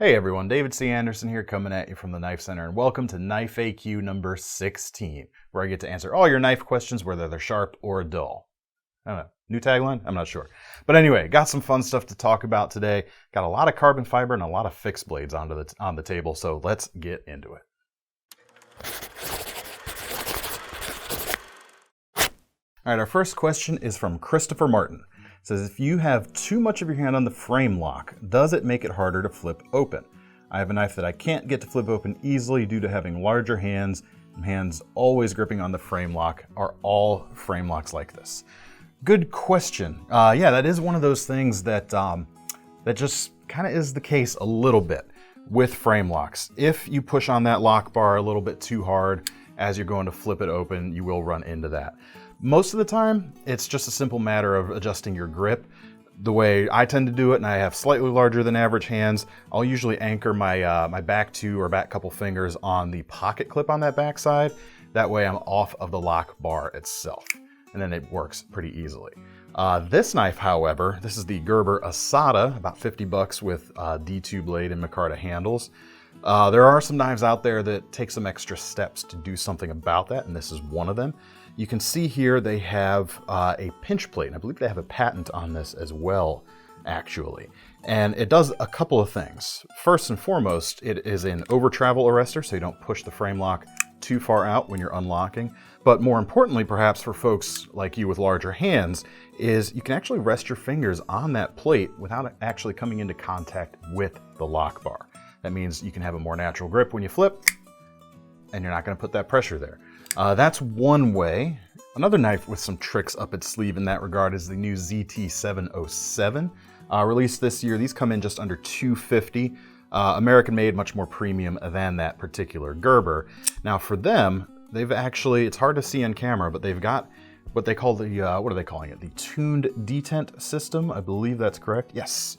Hey everyone, David C. Anderson here coming at you from the Knife Center, and welcome to Knife AQ number 16, where I get to answer all your knife questions, whether they're sharp or dull. I don't know, new tagline? I'm not sure. But anyway, got some fun stuff to talk about today. Got a lot of carbon fiber and a lot of fixed blades on the table, so let's get into it. All right, our first question is from Christopher Martin. It says, if you have too much of your hand on the frame lock, does it make it harder to flip open? I have a knife that I can't get to flip open easily due to having larger hands, and hands always gripping on the frame lock. Are all frame locks like this? Good question. Yeah, that is one of those things that that just kind of is the case a little bit with frame locks. If you push on that lock bar a little bit too hard as you're going to flip it open, you will run into that. Most of the time, it's just a simple matter of adjusting your grip. The way I tend to do it, and I have slightly larger than average hands, I'll usually anchor my my back two or back couple fingers on the pocket clip on that back side. That way I'm off of the lock bar itself, and then it works pretty easily. This knife, however, this is the Gerber Asada, about 50 bucks with D2 blade and micarta handles. There are some knives out there that take some extra steps to do something about that, and this is one of them. You can see here they have a pinch plate, and I believe they have a patent on this as well, actually. And it does a couple of things. First and foremost, it is an over-travel arrestor, so you don't push the frame lock too far out when you're unlocking. But more importantly, perhaps for folks like you with larger hands, is you can actually rest your fingers on that plate without actually coming into contact with the lock bar. That means you can have a more natural grip when you flip, and you're not going to put that pressure there. That's one way. Another knife with some tricks up its sleeve in that regard is the new ZT707, released this year. These come in just under $250. American made, much more premium than that particular Gerber. Now for them, they've actually, it's hard to see on camera, but they've got what they call the, what are they calling it? The tuned detent system. I believe that's correct. Yes.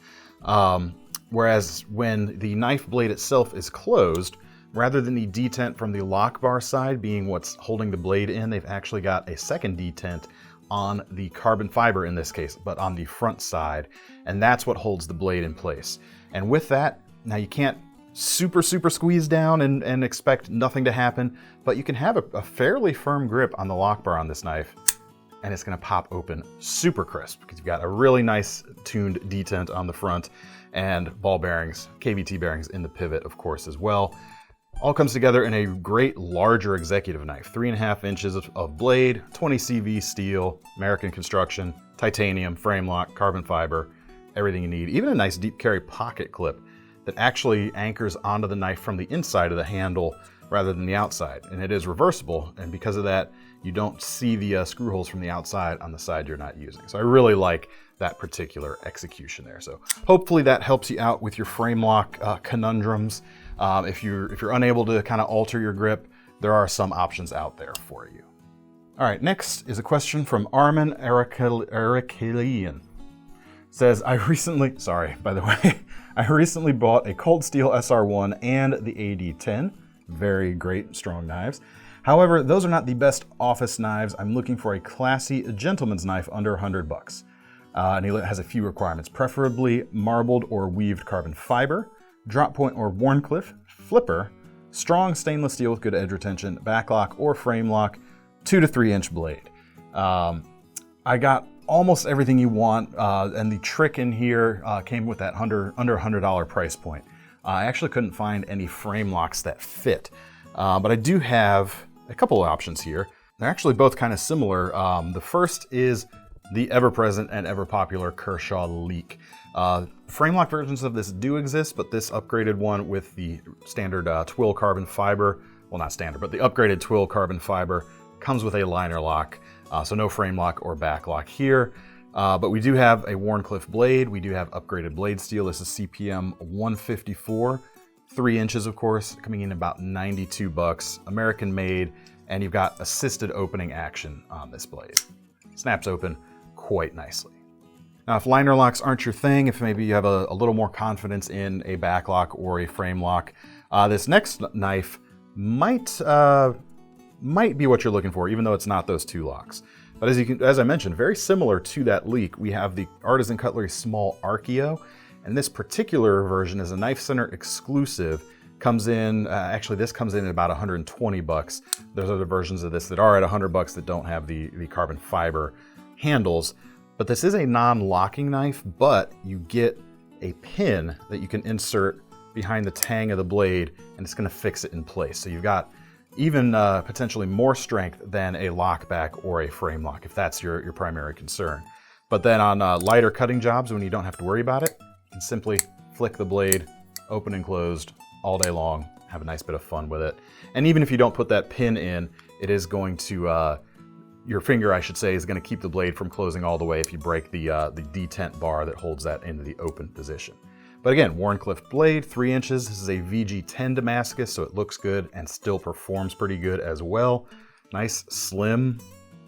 Whereas when the knife blade itself is closed, rather than the detent from the lock bar side being what's holding the blade in, they've actually got a second detent on the carbon fiber in this case, but on the front side, and that's what holds the blade in place. And with that, now you can't super squeeze down and expect nothing to happen, but you can have a fairly firm grip on the lock bar on this knife, and it's gonna pop open super crisp because you've got a really nice tuned detent on the front and ball bearings, KVT bearings in the pivot, of course, as well. All comes together in a great larger executive knife, 3.5 inches of blade, 20 CV steel, American construction, titanium, frame lock, carbon fiber, everything you need. Even a nice deep carry pocket clip that actually anchors onto the knife from the inside of the handle rather than the outside. And it is reversible, and because of that, you don't see the screw holes from the outside on the side you're not using. So I really like that particular execution there. So hopefully that helps you out with your frame lock conundrums. If you're unable to kind of alter your grip, there are some options out there for you. All right, next is a question from Armin Erakelian. Says, I recently bought a Cold Steel SR1 and the AD10, very great, strong knives. However, those are not the best office knives. I'm looking for a classy gentleman's knife under 100 bucks. And he has a few requirements, preferably marbled or weaved carbon fiber, drop point or Warncliffe, flipper, strong stainless steel with good edge retention, backlock or frame lock, 2 to 3 inch blade. I got almost everything you want, and the trick in here came with that under $100 price point. I actually couldn't find any frame locks that fit, but I do have a couple of options here. They're actually both kind of similar. The first is the ever-present and ever-popular Kershaw Leak. Frame lock versions of this do exist, but this upgraded one with the standard twill carbon fiber, well, not standard, but the upgraded twill carbon fiber comes with a liner lock, so no frame lock or back lock here. But we do have a Warncliffe blade. We do have upgraded blade steel. This is CPM 154, 3 inches, of course, coming in about 92 bucks, American made, and you've got assisted opening action on this blade. Snaps open quite nicely. Now, if liner locks aren't your thing, if maybe you have a little more confidence in a back lock or a frame lock, this next knife might be what you're looking for, even though it's not those two locks. But as I mentioned, very similar to that Leak, we have the Artisan Cutlery Small Archeo, And this particular version is a KnifeCenter exclusive. Comes in, actually this comes in at about 120 bucks. There's other versions of this that are at 100 bucks that don't have the carbon fiber handles. But this is a non-locking knife, but you get a pin that you can insert behind the tang of the blade, and it's gonna fix it in place. So you've got even potentially more strength than a lockback or a frame lock, if that's your primary concern. But then on lighter cutting jobs, when you don't have to worry about it, you can simply flick the blade, open and closed all day long, have a nice bit of fun with it. And even if you don't put that pin in, it is going to, your finger, I should say, is gonna keep the blade from closing all the way if you break the detent bar that holds that into the open position. But again, Wharncliffe blade, 3 inches. This is a VG10 Damascus, so it looks good and still performs pretty good as well. Nice, slim,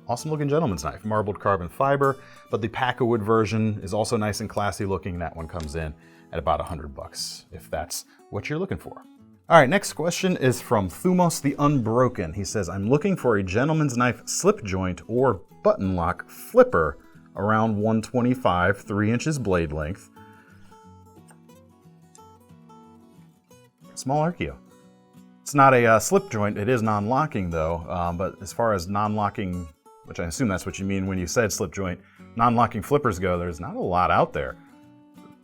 awesome looking gentleman's knife. Marbled carbon fiber, but the Pack-A-Wood version is also nice and classy looking. That one comes in at about 100 bucks, if that's what you're looking for. All right, next question is from Thumos the Unbroken. He says, I'm looking for a gentleman's knife slip joint or button lock flipper around 125, 3 inches blade length. Small Archeo. It's not a slip joint, it is non-locking though, but as far as non-locking, which I assume that's what you mean when you said slip joint, non-locking flippers go, there's not a lot out there.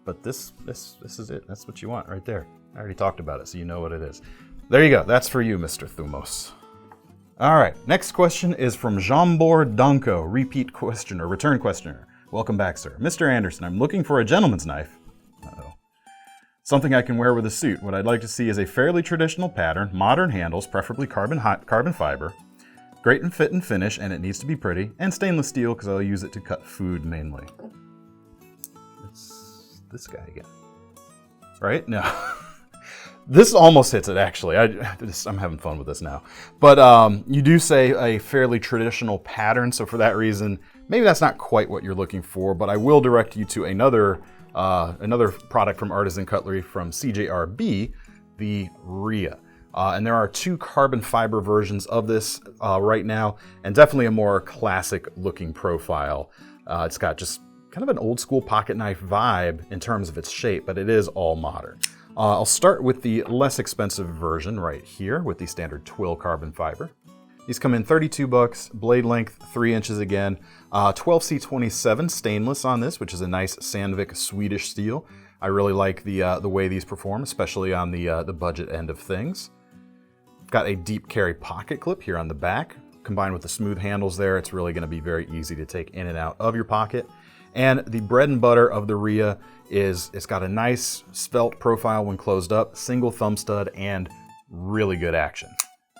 But this is it, that's what you want right there. I already talked about it, so you know what it is. There you go, that's for you, Mr. Thumos. All right, next question is from Jambor Donko, return questioner. Welcome back, sir. Mr. Anderson, I'm looking for a gentleman's knife. Uh-oh. Something I can wear with a suit. What I'd like to see is a fairly traditional pattern, modern handles, preferably carbon fiber, great in fit and finish, and it needs to be pretty, and stainless steel because I'll use it to cut food mainly. It's this guy again. Right? No. This almost hits it, actually. I'm having fun with this now. But you do say a fairly traditional pattern, so for that reason, maybe that's not quite what you're looking for, but I will direct you to another product from Artisan Cutlery from CJRB, the Rhea. And there are 2 carbon fiber versions of this right now, and definitely a more classic looking profile. It's got just kind of an old school pocket knife vibe in terms of its shape, but it is all modern. I'll start with the less expensive version right here with the standard twill carbon fiber. These come in 32 bucks, blade length 3 inches again, 12C27 stainless on this, which is a nice Sandvik Swedish steel. I really like the way these perform, especially on the budget end of things. Got a deep carry pocket clip here on the back. Combined with the smooth handles there, it's really gonna be very easy to take in and out of your pocket. And the bread and butter of the Rhea is it's got a nice svelte profile when closed up, single thumb stud, and really good action.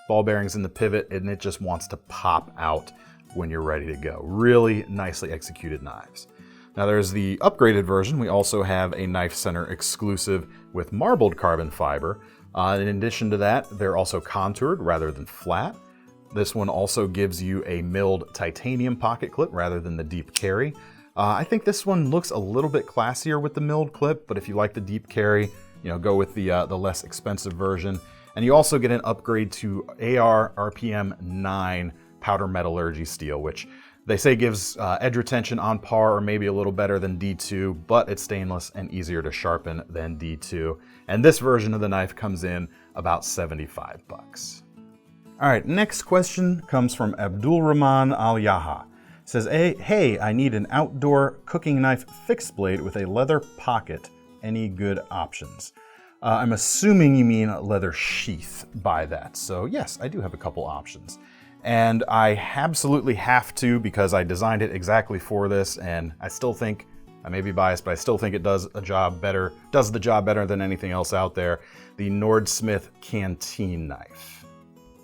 Ball bearings in the pivot, and it just wants to pop out when you're ready to go. Really nicely executed knives. Now there's the upgraded version. We also have a KnifeCenter exclusive with marbled carbon fiber. In addition to that, they're also contoured rather than flat. This one also gives you a milled titanium pocket clip rather than the deep carry. I think this one looks a little bit classier with the milled clip, but if you like the deep carry, go with the less expensive version. And you also get an upgrade to AR RPM 9 powder metallurgy steel, which they say gives edge retention on par or maybe a little better than D2, but it's stainless and easier to sharpen than D2. And this version of the knife comes in about 75 bucks. All right, next question comes from Abdul Rahman Al-Yaha. Says, hey, I need an outdoor cooking knife fixed blade with a leather pocket. Any good options? I'm assuming you mean leather sheath by that. So yes, I do have a couple options. And I absolutely have to because I designed it exactly for this, and I still think, I may be biased, but I still think it does the job better than anything else out there. The Nordsmith Canteen knife.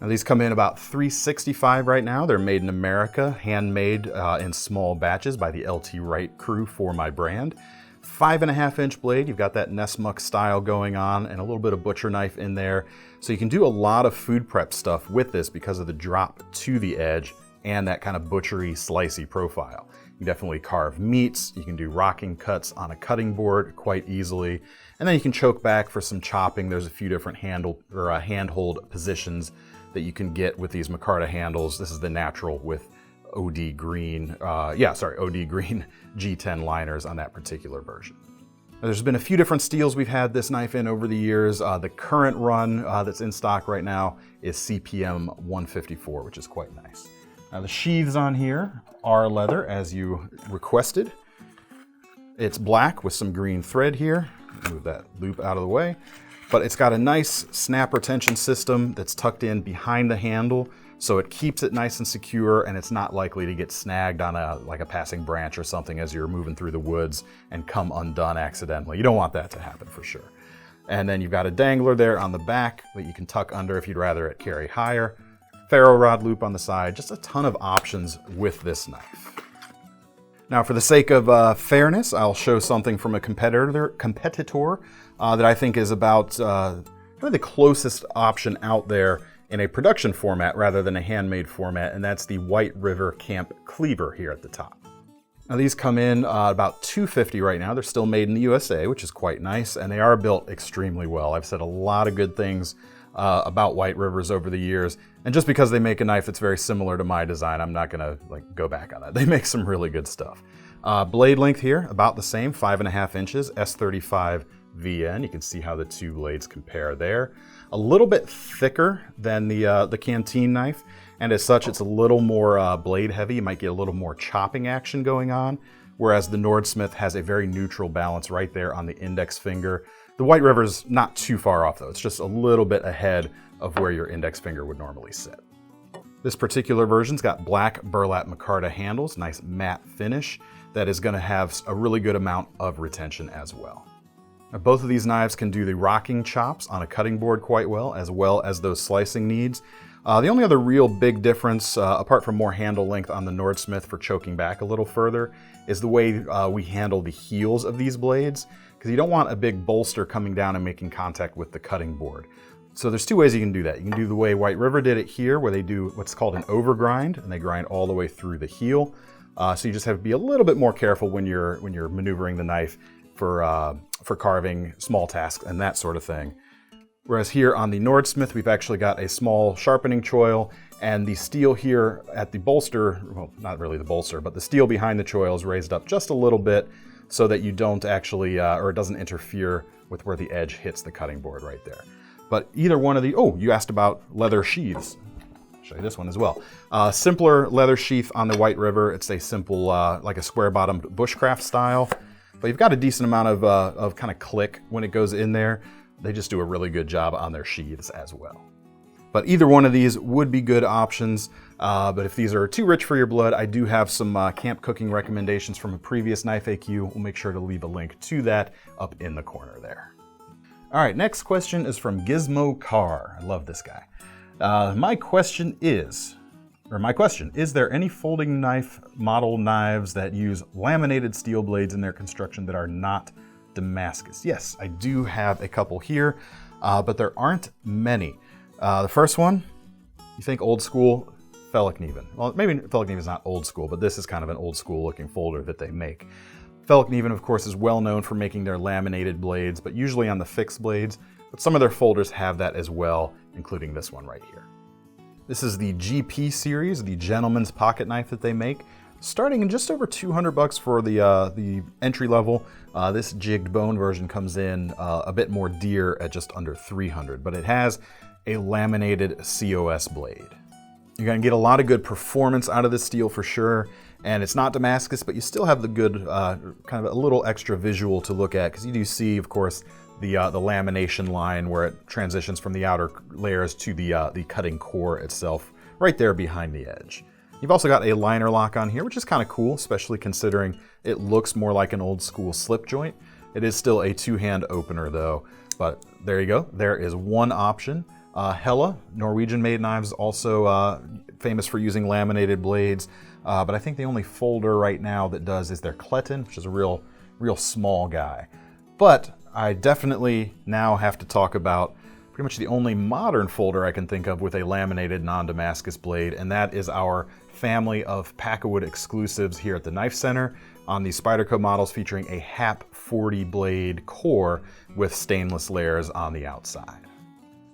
Now these come in about $365 right now. They're made in America, handmade in small batches by the LT Wright crew for my brand. 5.5 inch blade, you've got that Nessmuck style going on and a little bit of butcher knife in there. So you can do a lot of food prep stuff with this because of the drop to the edge and that kind of butchery, slicey profile. You can definitely carve meats, you can do rocking cuts on a cutting board quite easily, and then you can choke back for some chopping. There's a few different handhold positions that you can get with these micarta handles. This is the natural with OD Green G10 liners on that particular version. There's been a few different steels we've had this knife in over the years. The current run that's in stock right now is CPM 154, which is quite nice. Now the sheaths on here are leather as you requested. It's black with some green thread here. Move that loop out of the way. But it's got a nice snap retention system that's tucked in behind the handle, so it keeps it nice and secure, and it's not likely to get snagged on like a passing branch or something as you're moving through the woods and come undone accidentally. You don't want that to happen for sure. And then you've got a dangler there on the back that you can tuck under if you'd rather it carry higher. Ferro rod loop on the side, just a ton of options with this knife. Now for the sake of fairness, I'll show something from a competitor that I think is about kind of the closest option out there in a production format rather than a handmade format, and that's the White River Camp Cleaver here at the top. Now these come in about $250 right now. They're still made in the USA, which is quite nice, and they are built extremely well. I've said a lot of good things about White Rivers over the years, and just because they make a knife that's very similar to my design, I'm not gonna go back on that. They make some really good stuff. Blade length here, about the same, 5.5 inches, S35 VN. You can see how the two blades compare there. A little bit thicker than the Canteen knife, and as such, it's a little more blade heavy. You might get a little more chopping action going on, whereas the Nordsmith has a very neutral balance right there on the index finger. The White River's not too far off though. It's just a little bit ahead of where your index finger would normally sit. This particular version's got black burlap micarta handles, nice matte finish that is gonna have a really good amount of retention as well. Now, both of these knives can do the rocking chops on a cutting board quite well as those slicing needs. The only other real big difference, apart from more handle length on the Nordsmith for choking back a little further, is the way we handle the heels of these blades, because you don't want a big bolster coming down and making contact with the cutting board. So there's two ways you can do that. You can do the way White River did it here, where they do what's called an overgrind, and they grind all the way through the heel. So you just have to be a little bit more careful when you're maneuvering the knife for carving, small tasks, and that sort of thing. Whereas here on the Nordsmith, we've actually got a small sharpening choil, and the steel here at the bolster, well, not really the bolster, but the steel behind the choil is raised up just a little bit so that you don't actually, or it doesn't interfere with where the edge hits the cutting board right there. But either one of the, oh, you asked about leather sheaths. I'll show you this one as well. Simpler leather sheath on the White River. It's a simple, like a square-bottomed bushcraft style, but you've got a decent amount of kind of click when it goes in there. They just do a really good job on their sheaths as well. But either one of these would be good options. But if these are too rich for your blood, I do have some camp cooking recommendations from a previous Knife AQ. We'll make sure to leave a link to that up in the corner there. All right, next question is from Gizmo Carr. I love this guy. My question is there any folding knife model knives that use laminated steel blades in their construction that are not Damascus? Yes, I do have a couple here, but there aren't many. The first one, you think old school, Feldknieven. Well, maybe Feldknieven is not old school, but this is kind of an old school looking folder that they make. Feldknieven, of course, is well known for making their laminated blades, but usually on the fixed blades, but some of their folders have that as well, including this one right here. This is the GP series, the gentleman's pocket knife that they make, starting in just over $200 for the entry level. This jigged bone version comes in a bit more dear at just under $300, but it has a laminated COS blade. You're gonna get a lot of good performance out of this steel for sure, and it's not Damascus, but you still have the good kind of a little extra visual to look at, because you do see, of course, the lamination line where it transitions from the outer layers to the cutting core itself, right there behind the edge. You've also got a liner lock on here, which is kind of cool, especially considering it looks more like an old school slip joint. It is still a two-hand opener though, but there you go. There is one option. Hella, Norwegian-made knives, also famous for using laminated blades, but I think the only folder right now that does is their Kletten, which is a real small guy. But I definitely now have to talk about pretty much the only modern folder I can think of with a laminated non-Damascus blade, and that is our family of Packawood exclusives here at the Knife Center on the Spyderco models, featuring a HAP 40 blade core with stainless layers on the outside.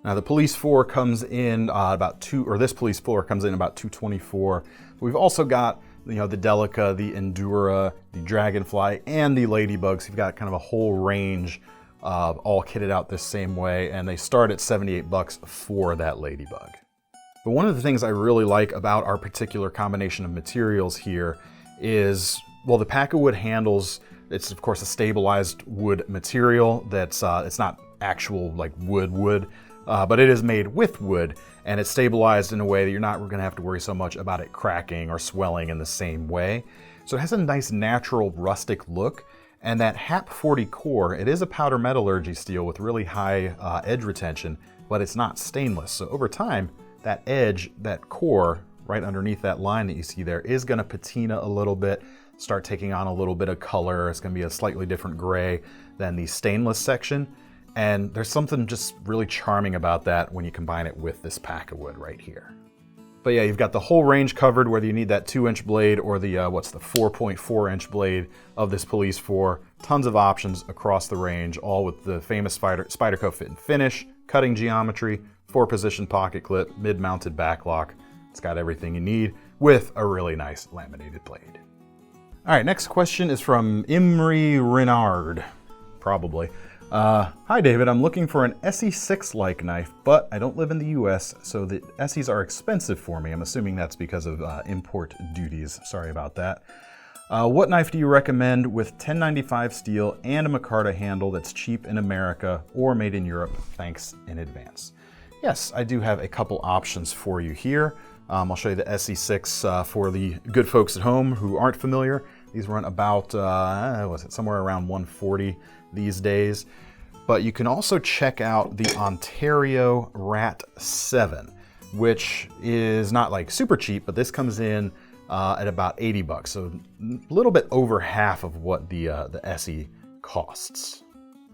Now the Police 4 comes in this Police 4 comes in about $224. We've also got the Delica, the Endura, the Dragonfly, and the Ladybugs. You've got kind of a whole range all kitted out this same way, and they start at 78 bucks for that Ladybug. But one of the things I really like about our particular combination of materials here is, well, the Pack-A-Wood handles, it's of course a stabilized wood material that's, it's not actual like wood, but it is made with wood, and it's stabilized in a way that you're not going to have to worry so much about it cracking or swelling in the same way. So it has a nice natural rustic look, and that HAP 40 core, it is a powder metallurgy steel with really high edge retention, but it's not stainless. So over time, that edge, that core, right underneath that line that you see there, is going to patina a little bit, start taking on a little bit of color. It's going to be a slightly different gray than the stainless section. And there's something just really charming about that when you combine it with this Pack-A-Wood right here. But yeah, you've got the whole range covered, whether you need that 2-inch blade or the, what's the 4.4-inch blade of this Police 4. Tons of options across the range, all with the famous Spyderco fit and finish, cutting geometry, 4-position pocket clip, mid-mounted backlock. It's got everything you need with a really nice laminated blade. All right, next question is from Imri Renard, probably. Hi David, I'm looking for an SE6-like knife, but I don't live in the US, so the SEs are expensive for me. I'm assuming that's because of import duties. Sorry about that. What knife do you recommend with 1095 steel and a micarta handle that's cheap in America or made in Europe? Thanks in advance. Yes, I do have a couple options for you here. I'll show you the SE6 for the good folks at home who aren't familiar. These run about, somewhere around 140 these days. But you can also check out the Ontario Rat 7, which is not like super cheap, but this comes in at about 80 bucks, so a little bit over half of what the SE costs.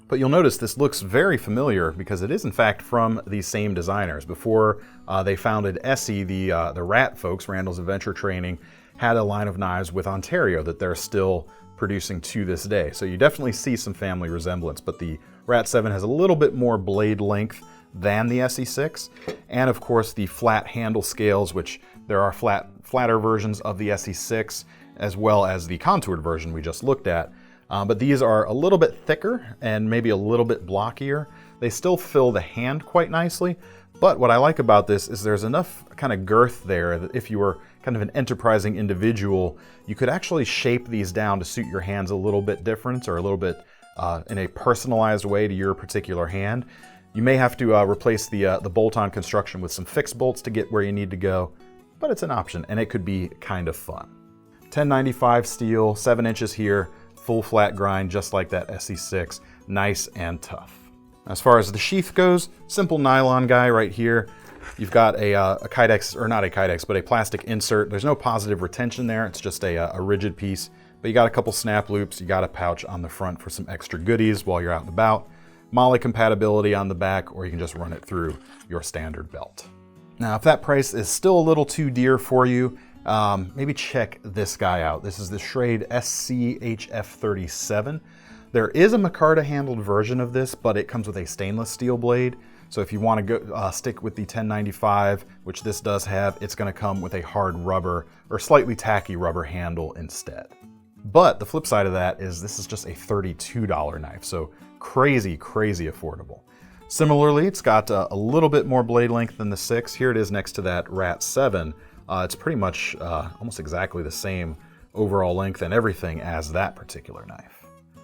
But you'll notice this looks very familiar because it is in fact from the same designers. Before they founded SE, the Rat folks, Randall's Adventure Training, had a line of knives with Ontario that they're still producing to this day. So you definitely see some family resemblance, but the Rat 7 has a little bit more blade length than the SE6. And of course the flat handle scales, which there are flatter versions of the SE6, as well as the contoured version we just looked at. But these are a little bit thicker and maybe a little bit blockier. They still fill the hand quite nicely, but what I like about this is there's enough kind of girth there that if you were kind of an enterprising individual, you could actually shape these down to suit your hands a little bit different or a little bit in a personalized way to your particular hand. You may have to replace the bolt-on construction with some fixed bolts to get where you need to go, but it's an option and it could be kind of fun. 1095 steel, 7 inches here, full flat grind just like that SE6, nice and tough. As far as the sheath goes, simple nylon guy right here. You've got a Kydex, or not a Kydex, but a plastic insert. There's no positive retention there, it's just a rigid piece. But you got a couple snap loops, you got a pouch on the front for some extra goodies while you're out and about. MOLLE compatibility on the back, or you can just run it through your standard belt. Now, if that price is still a little too dear for you, maybe check this guy out. This is the Schrade SCHF37. There is a micarta handled version of this, but it comes with a stainless steel blade. So if you want to go stick with the 1095, which this does have, it's going to come with a hard rubber or slightly tacky rubber handle instead. But the flip side of that is this is just a $32 knife, so crazy, crazy affordable. Similarly, it's got a little bit more blade length than the 6. Here it is next to that Rat 7. It's pretty much almost exactly the same overall length and everything as that particular knife.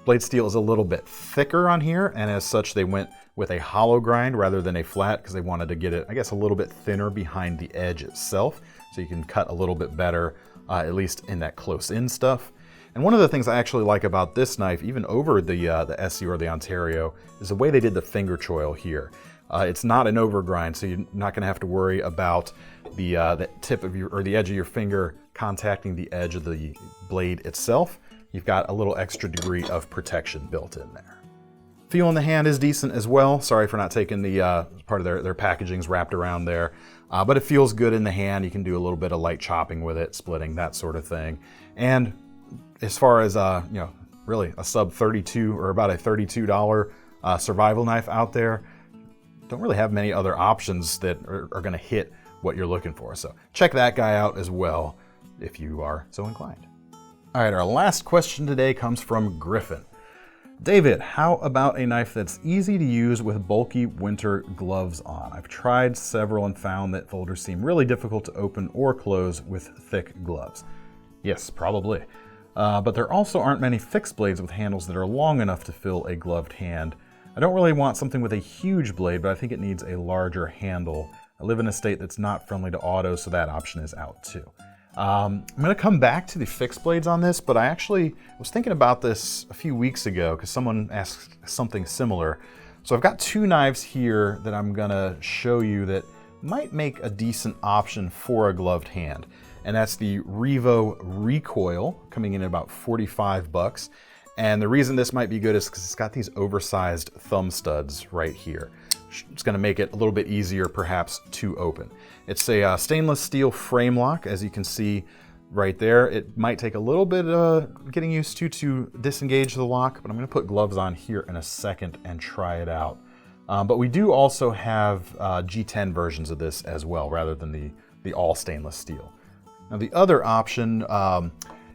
Blade steel is a little bit thicker on here, and as such they went with a hollow grind rather than a flat because they wanted to get it, I guess, a little bit thinner behind the edge itself, so you can cut a little bit better, at least in that close-in stuff. And one of the things I actually like about this knife, even over the SE or the Ontario, is the way they did the finger choil here. It's not an overgrind, so you're not going to have to worry about the tip of the edge of your finger contacting the edge of the blade itself. You've got a little extra degree of protection built in there. Feel in the hand is decent as well. Sorry for not taking the part of their packaging's wrapped around there, but it feels good in the hand. You can do a little bit of light chopping with it, splitting, that sort of thing. And as far as really a sub 32 or about a $32 survival knife out there, don't really have many other options that are going to hit what you're looking for. So check that guy out as well. if you are so inclined. All right, our last question today comes from Griffin. David, how about a knife that's easy to use with bulky winter gloves on? I've tried several and found that folders seem really difficult to open or close with thick gloves. Yes, probably. But there also aren't many fixed blades with handles that are long enough to fill a gloved hand. I don't really want something with a huge blade, but I think it needs a larger handle. I live in a state that's not friendly to autos, so that option is out too. I'm going to come back to the fixed blades on this, but I actually was thinking about this a few weeks ago because someone asked something similar. So I've got two knives here that I'm going to show you that might make a decent option for a gloved hand. And that's the Revo Recoil, coming in at about $45. And the reason this might be good is because it's got these oversized thumb studs right here. It's going to make it a little bit easier perhaps to open. It's a stainless steel frame lock, as you can see right there. It might take a little bit getting used to disengage the lock, but I'm going to put gloves on here in a second and try it out. But we do also have G10 versions of this as well, rather than the all stainless steel. Now the other option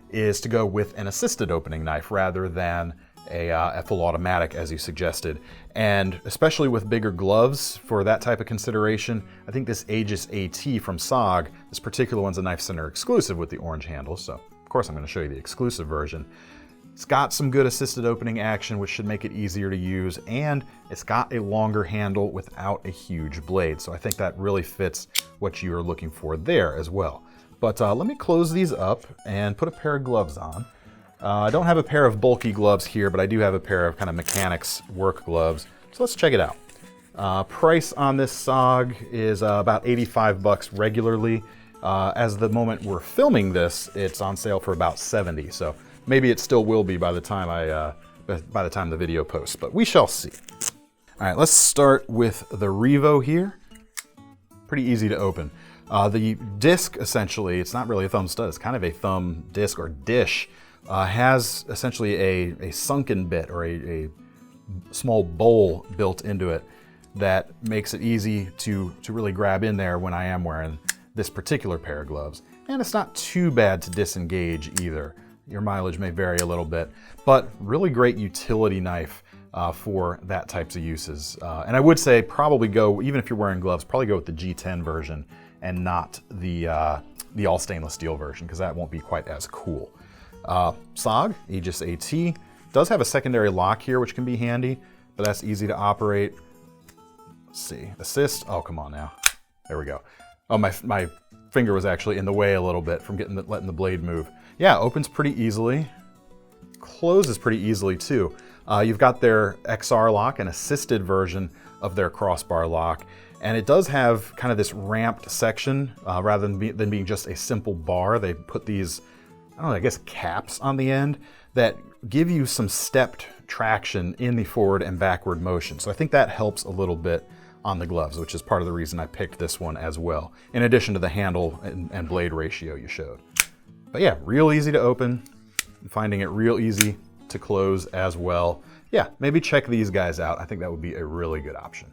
is to go with an assisted opening knife rather than a full automatic, as you suggested. And especially with bigger gloves, for that type of consideration, I think this Aegis AT from SOG, this particular one's a KnifeCenter exclusive with the orange handle, so of course I'm going to show you the exclusive version. It's got some good assisted opening action, which should make it easier to use, and it's got a longer handle without a huge blade, so I think that really fits what you are looking for there as well. But let me close these up and put a pair of gloves on. I don't have a pair of bulky gloves here, but I do have a pair of kind of mechanics work gloves. So let's check it out. Price on this SOG is about $85 regularly. As the moment we're filming this, it's on sale for about $70. So maybe it still will be by the time the video posts, but we shall see. All right, let's start with the Revo here. Pretty easy to open. The disc, essentially, it's not really a thumb stud, it's kind of a thumb disc or dish. Has essentially a sunken bit or a small bowl built into it that makes it easy to really grab in there when I am wearing this particular pair of gloves. And it's not too bad to disengage either. Your mileage may vary a little bit, but really great utility knife for that types of uses. And I would say probably go, even if you're wearing gloves, probably go with the G10 version and not the all stainless steel version, because that won't be quite as cool. SOG, Aegis AT, does have a secondary lock here, which can be handy, but that's easy to operate. Let's see, assist, oh, come on now. There we go. Oh, my finger was actually in the way a little bit from letting the blade move. Yeah, opens pretty easily, closes pretty easily too. You've got their XR lock, an assisted version of their crossbar lock, and it does have kind of this ramped section rather than being just a simple bar. They put these, I don't know, I guess caps on the end that give you some stepped traction in the forward and backward motion. So I think that helps a little bit on the gloves, which is part of the reason I picked this one as well, in addition to the handle and blade ratio you showed. But yeah, real easy to open, finding it real easy to close as well. Yeah, maybe check these guys out. I think that would be a really good option.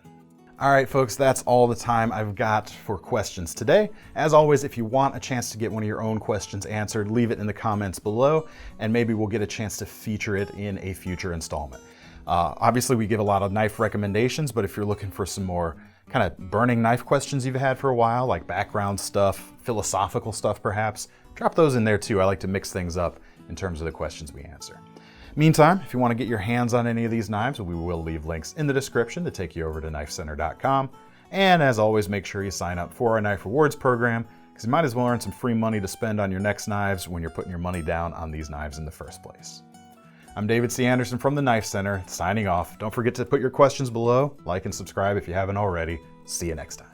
All right, folks, that's all the time I've got for questions today. As always, if you want a chance to get one of your own questions answered, leave it in the comments below, and maybe we'll get a chance to feature it in a future installment. Obviously, we give a lot of knife recommendations, but if you're looking for some more kind of burning knife questions you've had for a while, like background stuff, philosophical stuff perhaps, drop those in there too. I like to mix things up in terms of the questions we answer. Meantime, if you want to get your hands on any of these knives, we will leave links in the description to take you over to KnifeCenter.com. And as always, make sure you sign up for our Knife Rewards program, because you might as well earn some free money to spend on your next knives when you're putting your money down on these knives in the first place. I'm David C. Anderson from the Knife Center, signing off. Don't forget to put your questions below, like and subscribe if you haven't already. See you next time.